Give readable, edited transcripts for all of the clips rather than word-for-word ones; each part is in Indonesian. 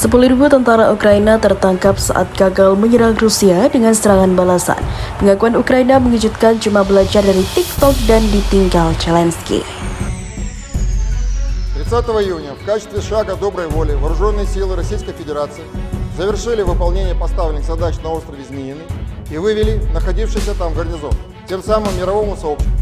10.000 tentara Ukraina tertangkap saat gagal menyerang Rusia dengan serangan balasan. Pengakuan Ukraina mengejutkan cuma belajar dari TikTok dan ditinggal Zelensky. 30 июня в качестве шага доброй воли вооруженные силы Российской Федерации завершили выполнение поставленных задач на острове Змеиный и вывели находившийся там гарнизон, тем самым мировому сообществу.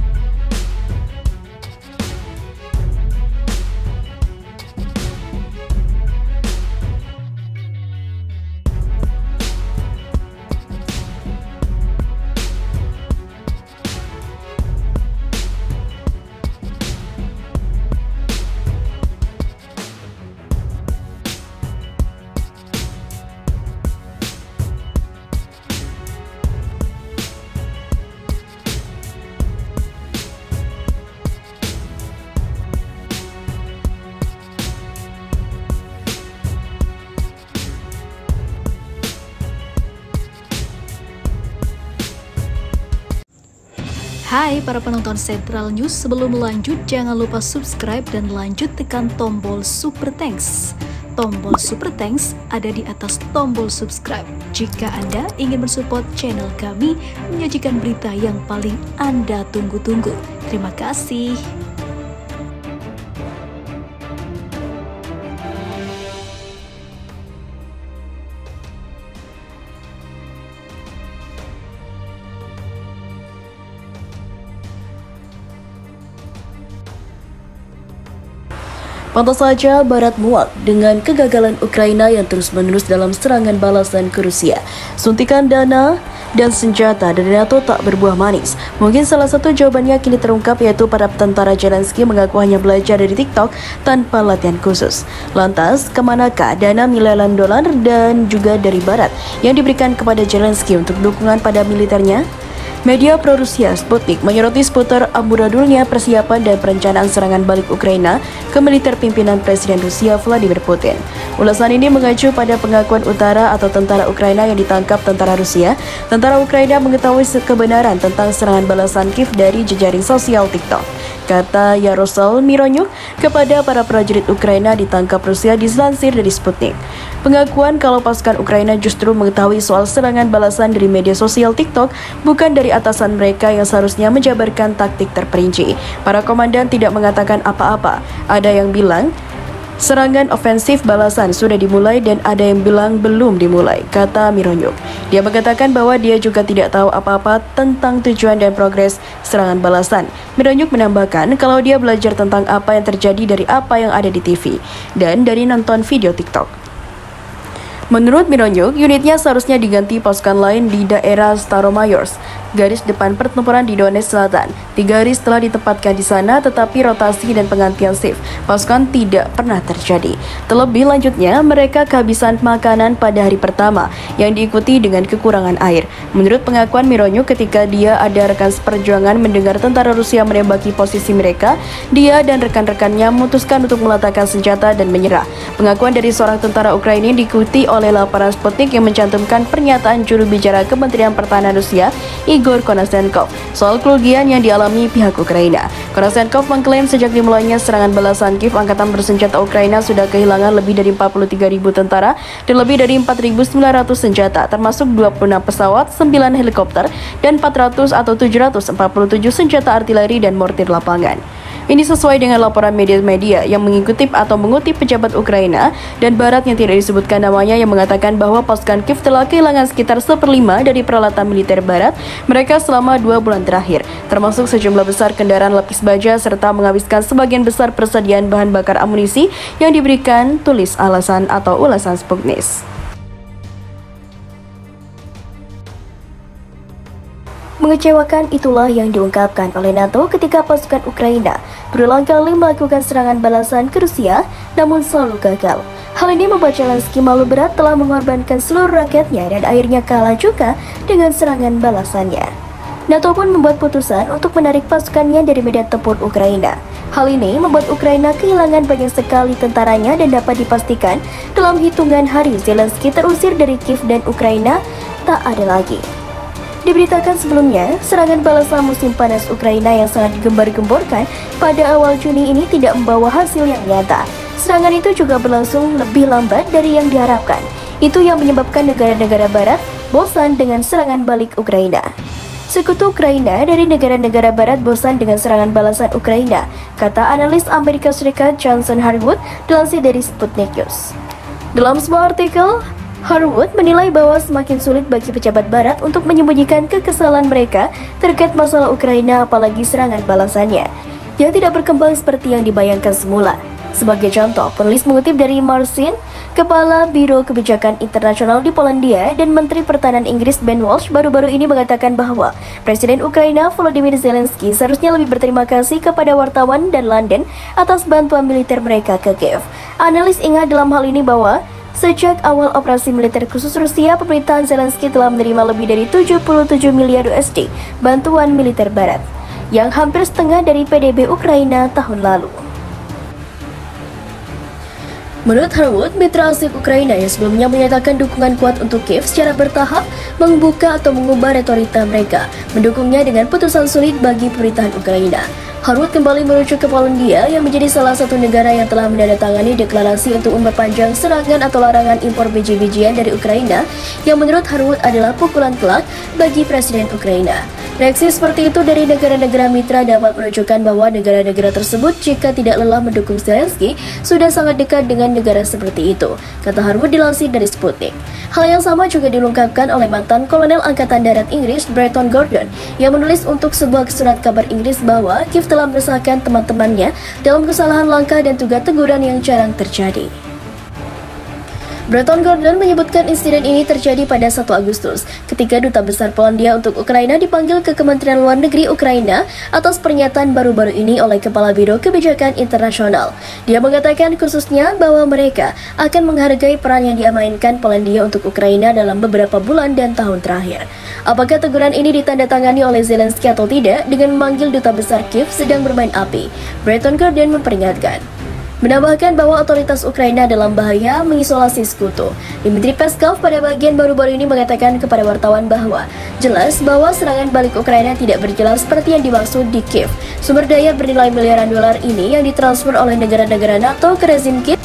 Hai para penonton Sentral News, sebelum lanjut jangan lupa subscribe dan lanjut tekan tombol Super Thanks. Tombol Super Thanks ada di atas tombol subscribe. Jika Anda ingin mensupport channel kami menyajikan berita yang paling Anda tunggu-tunggu. Terima kasih. Pantas saja Barat muak dengan kegagalan Ukraina yang terus-menerus dalam serangan balasan ke Rusia. Suntikan dana dan senjata dari NATO tak berbuah manis. Mungkin salah satu jawabannya kini terungkap, yaitu para tentara Zelensky mengaku hanya belajar dari TikTok tanpa latihan khusus. Lantas, kemanakah dana miliaran dolar dan juga dari Barat yang diberikan kepada Zelensky untuk dukungan pada militernya? Media pro-Rusia Sputnik menyoroti seputar amburadulnya persiapan dan perencanaan serangan balik Ukraina ke militer pimpinan Presiden Rusia Vladimir Putin. Ulasan ini mengacu pada pengakuan utara atau tentara Ukraina yang ditangkap tentara Rusia. Tentara Ukraina mengetahui kebenaran tentang serangan balasan Kiev dari jejaring sosial TikTok. Kata Yaroslav Mironyuk kepada para prajurit Ukraina ditangkap Rusia dilansir dari Sputnik. Pengakuan kalau pasukan Ukraina justru mengetahui soal serangan balasan dari media sosial TikTok bukan dari atasan mereka yang seharusnya menjabarkan taktik terperinci. Para komandan tidak mengatakan apa-apa. Ada yang bilang serangan ofensif balasan sudah dimulai dan ada yang bilang belum dimulai, kata Mironyuk. Dia mengatakan bahwa dia juga tidak tahu apa-apa tentang tujuan dan progres serangan balasan. Mironyuk menambahkan kalau dia belajar tentang apa yang terjadi dari apa yang ada di TV dan dari nonton video TikTok. Menurut Mironyuk, unitnya seharusnya diganti pasukan lain di daerah Staromayorsk, garis depan pertempuran di Donetsk Selatan. 3 hari setelah ditempatkan di sana, tetapi rotasi dan penggantian shift pasukan tidak pernah terjadi. Terlebih lanjutnya, mereka kehabisan makanan pada hari pertama, yang diikuti dengan kekurangan air. Menurut pengakuan Mironyuk, ketika dia ada rekan seperjuangan mendengar tentara Rusia menembaki posisi mereka, dia dan rekan-rekannya memutuskan untuk meletakkan senjata dan menyerah. Pengakuan dari seorang tentara Ukraina diikuti oleh laporan Sputnik yang mencantumkan pernyataan juru bicara Kementerian Pertahanan Rusia, Igor Konashenkov, soal kerugian yang dialami pihak Ukraina. Konashenkov mengklaim sejak dimulainya serangan balasan Kiev, angkatan bersenjata Ukraina sudah kehilangan lebih dari 43.000 tentara dan lebih dari 4.900 senjata, termasuk 26 pesawat, 9 helikopter, dan 400 atau 747 senjata artileri dan mortir lapangan. Ini sesuai dengan laporan media-media yang mengutip pejabat Ukraina dan Barat yang tidak disebutkan namanya yang mengatakan bahwa pasukan Kiev telah kehilangan sekitar 1/5 dari peralatan militer Barat mereka selama 2 bulan terakhir, termasuk sejumlah besar kendaraan lapis baja serta menghabiskan sebagian besar persediaan bahan bakar amunisi yang diberikan, tulis ulasan Sputnik. Mengecewakan itulah yang diungkapkan oleh NATO ketika pasukan Ukraina berulang kali melakukan serangan balasan ke Rusia, namun selalu gagal. Hal ini membuat Zelensky malu berat telah mengorbankan seluruh rakyatnya dan akhirnya kalah juga dengan serangan balasannya. NATO pun membuat putusan untuk menarik pasukannya dari medan tempur Ukraina. Hal ini membuat Ukraina kehilangan banyak sekali tentaranya dan dapat dipastikan dalam hitungan hari Zelensky terusir dari Kiev dan Ukraina tak ada lagi. Diberitakan sebelumnya, serangan balasan musim panas Ukraina yang sangat digembar-gemborkan pada awal Juni ini tidak membawa hasil yang nyata. serangan itu juga berlangsung lebih lambat dari yang diharapkan. Itu yang menyebabkan negara-negara barat bosan dengan serangan balik Ukraina. Sekutu Ukraina dari negara-negara barat bosan dengan serangan balasan Ukraina, kata analis Amerika Serikat Johnson Harwood dilansir dari Sputnik News. Dalam sebuah artikel, Harwood menilai bahwa semakin sulit bagi pejabat barat untuk menyembunyikan kekesalan mereka terkait masalah Ukraina, apalagi serangan balasannya yang tidak berkembang seperti yang dibayangkan semula. Sebagai contoh, penulis mengutip dari Marcin, Kepala Biro Kebijakan Internasional di Polandia dan Menteri Pertahanan Inggris Ben Walsh baru-baru ini mengatakan bahwa Presiden Ukraina Volodymyr Zelensky seharusnya lebih berterima kasih kepada wartawan dan London atas bantuan militer mereka ke Kiev. Analis ingat dalam hal ini bahwa sejak awal operasi militer khusus Rusia, pemerintahan Zelensky telah menerima lebih dari 77 miliar USD bantuan militer barat, yang hampir setengah dari PDB Ukraina tahun lalu. Menurut Harwood, mitra asing Ukraina yang sebelumnya menyatakan dukungan kuat untuk Kiev secara bertahap membuka atau mengubah retorika mereka, mendukungnya dengan putusan sulit bagi pemerintahan Ukraina. Harwood kembali merujuk ke Polandia yang menjadi salah satu negara yang telah menandatangani deklarasi untuk memperpanjang serangan atau larangan impor biji-bijian dari Ukraina, yang menurut Harwood adalah pukulan telak bagi Presiden Ukraina. Reaksi seperti itu dari negara-negara mitra dapat menunjukkan bahwa negara-negara tersebut, jika tidak lelah mendukung Zelensky, sudah sangat dekat dengan negara seperti itu, kata Harwood dilansir dari Sputnik. Hal yang sama juga diungkapkan oleh mantan Kolonel Angkatan Darat Inggris Bretton Gordon yang menulis untuk sebuah surat kabar Inggris bahwa Kiev telah meresahkan teman-temannya dalam kesalahan langkah dan juga teguran yang jarang terjadi. Bretton Gordon menyebutkan insiden ini terjadi pada 1 Agustus ketika Duta Besar Polandia untuk Ukraina dipanggil ke Kementerian Luar Negeri Ukraina atas pernyataan baru-baru ini oleh Kepala Biro Kebijakan Internasional. Dia mengatakan khususnya bahwa mereka akan menghargai peran yang dimainkan Polandia untuk Ukraina dalam beberapa bulan dan tahun terakhir. Apakah teguran ini ditandatangani oleh Zelensky atau tidak dengan memanggil Duta Besar Kiev sedang bermain api? Bretton Gordon memperingatkan. Menambahkan bahwa otoritas Ukraina dalam bahaya mengisolasi sekutu. Dmitry Peskov pada bagian baru-baru ini mengatakan kepada wartawan bahwa jelas bahwa serangan balik Ukraina tidak berjalan seperti yang dimaksud di Kiev. Sumber daya bernilai miliaran dolar ini yang ditransfer oleh negara-negara NATO ke rezim Kiev